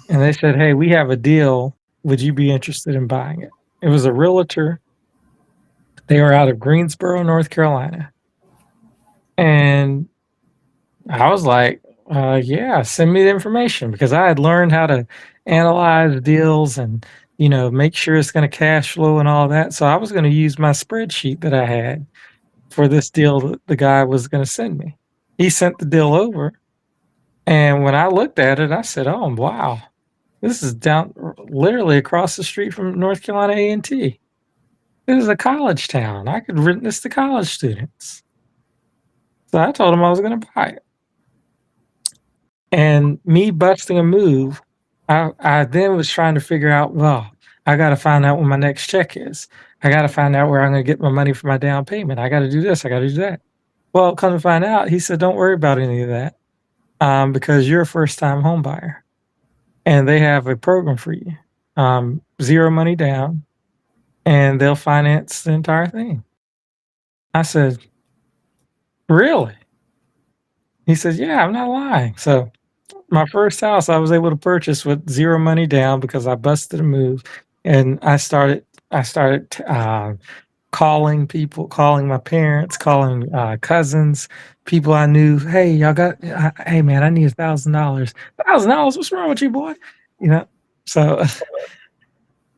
[SPEAKER 3] and they said, hey, we have a deal. Would you be interested in buying it? It was a realtor. They were out of Greensboro, North Carolina. And I was like, yeah, send me the information, because I had learned how to analyze deals and, make sure it's going to cash flow and all that. So I was going to use my spreadsheet that I had for this deal that the guy was going to send me. He sent the deal over. And when I looked at it, I said, oh, wow, this is down literally across the street from North Carolina A&T. This is a college town. I could rent this to college students. So I told him I was going to buy it. And me busting a move, I then was trying to figure out, well, I got to find out when my next check is. I got to find out where I'm going to get my money for my down payment. I got to do this. I got to do that. Well, come to find out, he said, don't worry about any of that, because you're a first-time home buyer. And they have a program for you, 0 money down, and they'll finance the entire thing. I said, really? He says, yeah, I'm not lying. So my first house I was able to purchase with 0 money down because I busted a move, and I started calling people, calling my parents, calling cousins, people I knew. Hey, y'all got? Hey, man, I need $1,000. $1,000? What's wrong with you, boy? You know. So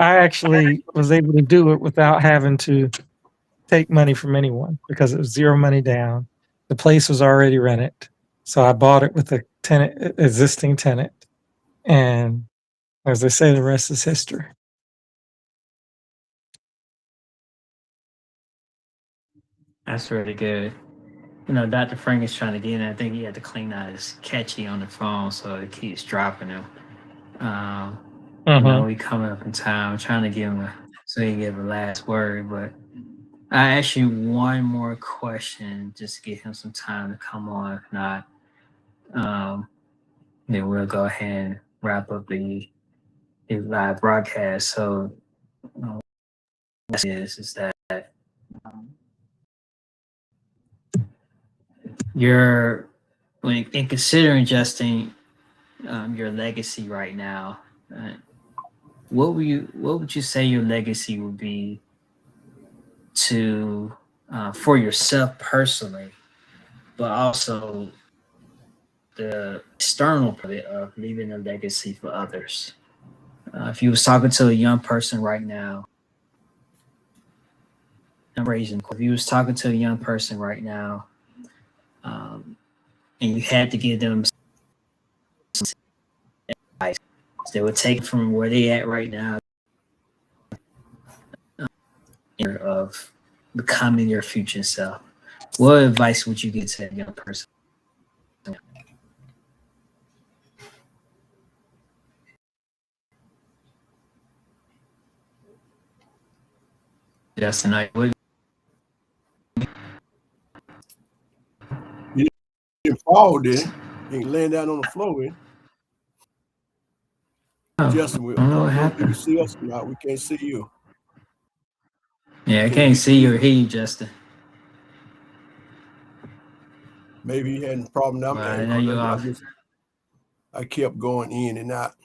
[SPEAKER 3] I actually was able to do it without having to take money from anyone because it was zero money down. The place was already rented, so I bought it with a existing tenant, and as they say, the rest is history.
[SPEAKER 1] That's really good. You know, Dr. Frank is trying to get in. I think he had to clean out his catchy on the phone, so it keeps dropping him. You know, we coming up in time, trying to give him so he can give a last word. But I ask you one more question just to give him some time to come on. If not, then we'll go ahead and wrap up the live broadcast. So, is that um, when in considering Justin, your legacy right now, what would you say your legacy would be to for yourself personally, but also the external part of leaving a legacy for others? If you was talking to a young person right now, if you was talking to a young person right now, and you had to give them some advice, they would take from where they at right now of becoming your future self. What advice would you give to that young person? Justin, what
[SPEAKER 2] You didn't fall, did you? You ain't laying down on the floor, eh? Justin,
[SPEAKER 1] I don't know what happened.
[SPEAKER 2] You can see us now. We can't see you.
[SPEAKER 1] Yeah, I can't see you or hear you, Justin.
[SPEAKER 2] Maybe he had a problem.
[SPEAKER 1] Well, I know you're off.
[SPEAKER 2] I kept going in and out.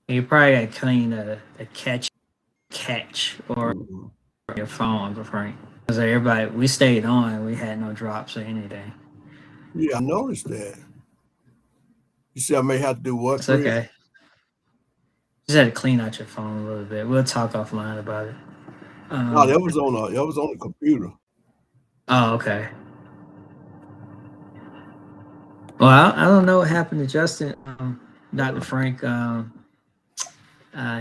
[SPEAKER 1] You probably got to clean a catch or your phone, Frank. Because everybody, we stayed on. We had no drops or anything.
[SPEAKER 2] Yeah, I noticed that. You see, I may have to do what?
[SPEAKER 1] It's okay. Just had to clean out your phone a little bit. We'll talk offline about it.
[SPEAKER 2] No, that was on the computer.
[SPEAKER 1] Oh, okay. Well, I don't know what happened to Justin. Dr. Frank,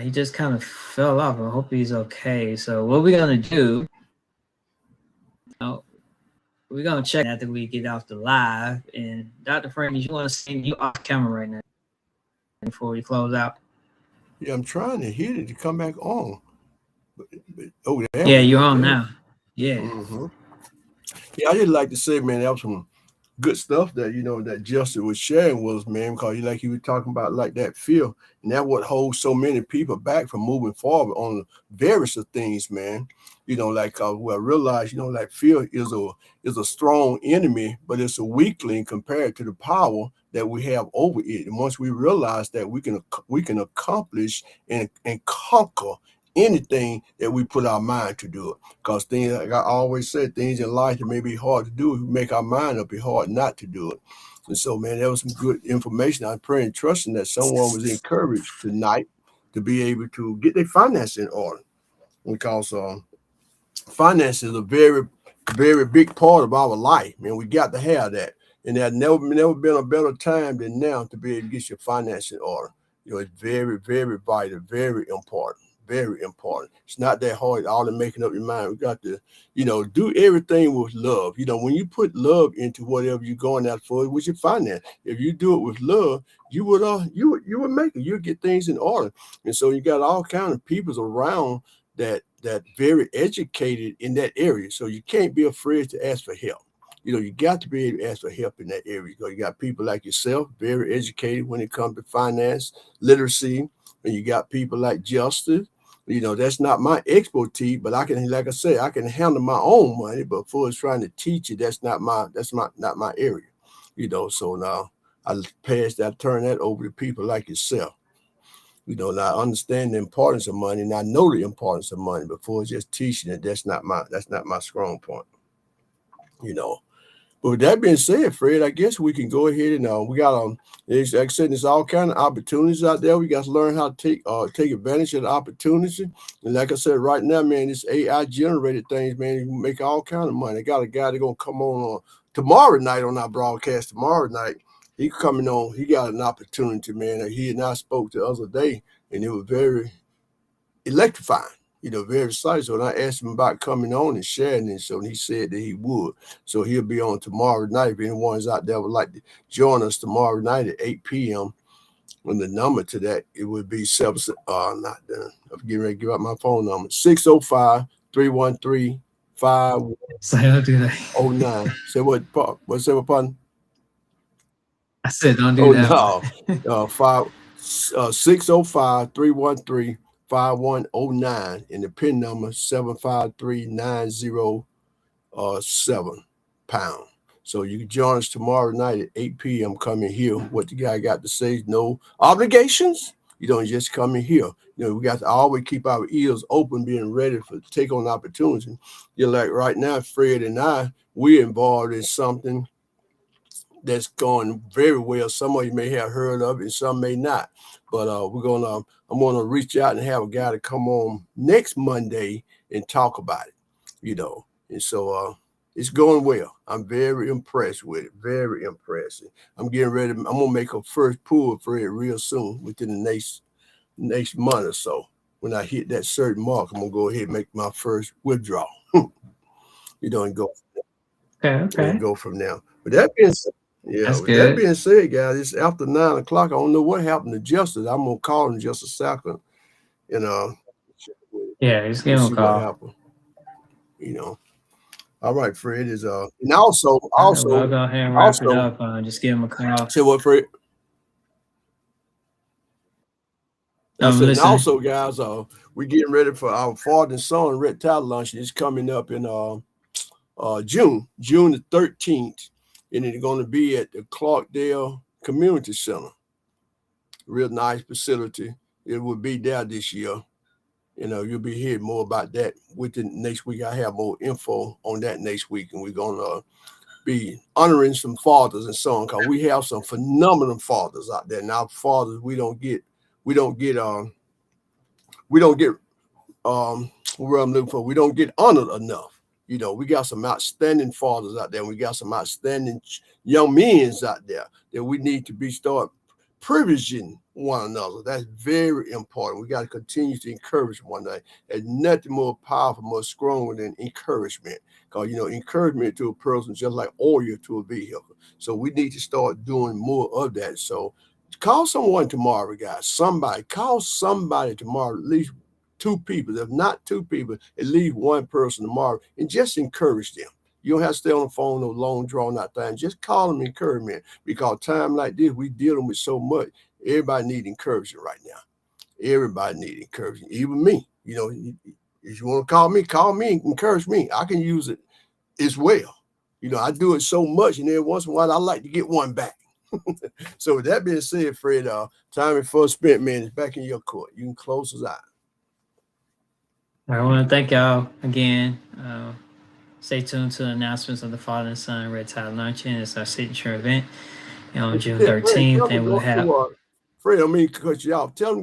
[SPEAKER 1] he just kind of fell off. I hope he's okay. So what we're gonna do? We're gonna check after we get off the live. And Dr. Frank, you want to send you off camera right now before we close out?
[SPEAKER 2] Yeah, I'm trying to hit it to come back on.
[SPEAKER 1] Yeah, you're on now. Yeah.
[SPEAKER 2] Mm-hmm. Yeah, I just like to say, man, that was some good stuff that that Justin was sharing with us, man, because like he was talking about like that fear, and that what holds so many people back from moving forward on various of things, man. Like I realize, like fear is a strong enemy, but it's a weakling compared to the power that we have over it. And once we realize that we can accomplish and conquer anything that we put our mind to do it. Because things, like I always said, things in life that may be hard to do, if we make our mind up, it's hard not to do it. And so, man, that was some good information. I'm praying and trusting that someone was encouraged tonight to be able to get their finances in order. Because finance is a very, very big part of our life, man. We got to have that. And there's never been a better time than now to be able to get your finances in order. It's very, very vital, very important. Very important. It's not that hard. All in making up your mind. We got to, do everything with love. When you put love into whatever you're going out for, with your finance, if you do it with love, you would make it. You'll get things in order. And so you got all kind of people around that very educated in that area. So you can't be afraid to ask for help. You got to be able to ask for help in that area. You got people like yourself, very educated when it comes to finance, literacy, and you got people like Justin. That's not my expertise, but I can, like I say, I can handle my own money. But for trying to teach it, that's not my area. So now I turn that over to people like yourself. And I understand the importance of money, and I know the importance of money. Before just teaching it, that's not my strong point. But with that being said, Fred, I guess we can go ahead and we got like I said, there's all kind of opportunities out there. We got to learn how to take advantage of the opportunity. And like I said, right now, man, this AI generated things, man, you can make all kind of money. I got a guy that's gonna come on tomorrow night on our broadcast. Tomorrow night, he coming on. He got an opportunity, man. That he and I spoke the other day, and it was very electrifying. Very excited. So when I asked him about coming on and sharing it, so he said that he would. So he'll be on tomorrow night. If anyone's out there would like to join us tomorrow night at 8 p.m. And the number to that, it would be not done. I'm getting ready to give out my phone number. 605-313-5109.
[SPEAKER 1] So don't do that.
[SPEAKER 2] Say what? What's that, pardon?
[SPEAKER 1] I said don't do that.
[SPEAKER 2] No. 605-313-5109, and the PIN number 7539007#. So you can join us tomorrow night at 8 p.m. Come and hear what the guy got to say. No obligations. You don't just come and hear. We got to always keep our ears open, being ready to take on opportunity. Like right now, Fred and I, we're involved in something that's going very well. Some of you may have heard of it, and some may not. But I'm gonna reach out and have a guy to come on next Monday and talk about it. And so it's going well. I'm very impressed with it. Very impressive. I'm getting ready. I'm gonna make a first pull for it real soon, within the next month or so. When I hit that certain mark, I'm gonna go ahead and make my first withdrawal. And go.
[SPEAKER 1] Okay.
[SPEAKER 2] And go from there. But that being said. Yeah, that being said, guys, it's after 9 o'clock. I don't know what happened to Justice. I'm gonna call him just a second.
[SPEAKER 1] Yeah, just give him a call.
[SPEAKER 2] All right, Fred is and also
[SPEAKER 1] I'll go ahead and wrap it up. Just give him a call.
[SPEAKER 2] Say what, Fred? And also, guys, we're getting ready for our father and son Red Tide Luncheon. It's coming up in June the 13th. And it's going to be at the Clarkdale Community Center. Real nice facility. It will be there this year. You'll be hearing more about that within next week. I have more info on that next week, and we're going to be honoring some fathers and sons, because we have some phenomenal fathers out there. Now, fathers, we don't get where I'm looking for. We don't get honored enough. We got some outstanding fathers out there. We got some outstanding young men out there that we need to start privileging one another. That's very important. We got to continue to encourage one another. There's nothing more powerful, more stronger than encouragement. Because, encouragement to a person is just like oil to a vehicle. So we need to start doing more of that. So call someone tomorrow, guys. Call somebody tomorrow, at least 2 people. If not 2 people, at least 1 person tomorrow, and just encourage them. You don't have to stay on the phone no long drawn out thing. Just call them encouragement, because time like this, we dealing with so much. Everybody need encouragement right now. Everybody need encouragement, even me. If you want to call me and encourage me. I can use it as well. I do it so much, and every once in a while I like to get one back. So with that being said, Fred, time and fun spent, man, is back in your court. You can close us out.
[SPEAKER 1] I want to thank y'all again. Stay tuned to the announcements of the Father and Son Red Tide Luncheon. It's our signature event on June 13th, and we'll have.
[SPEAKER 2] Fred, I mean, cut you off. Tell them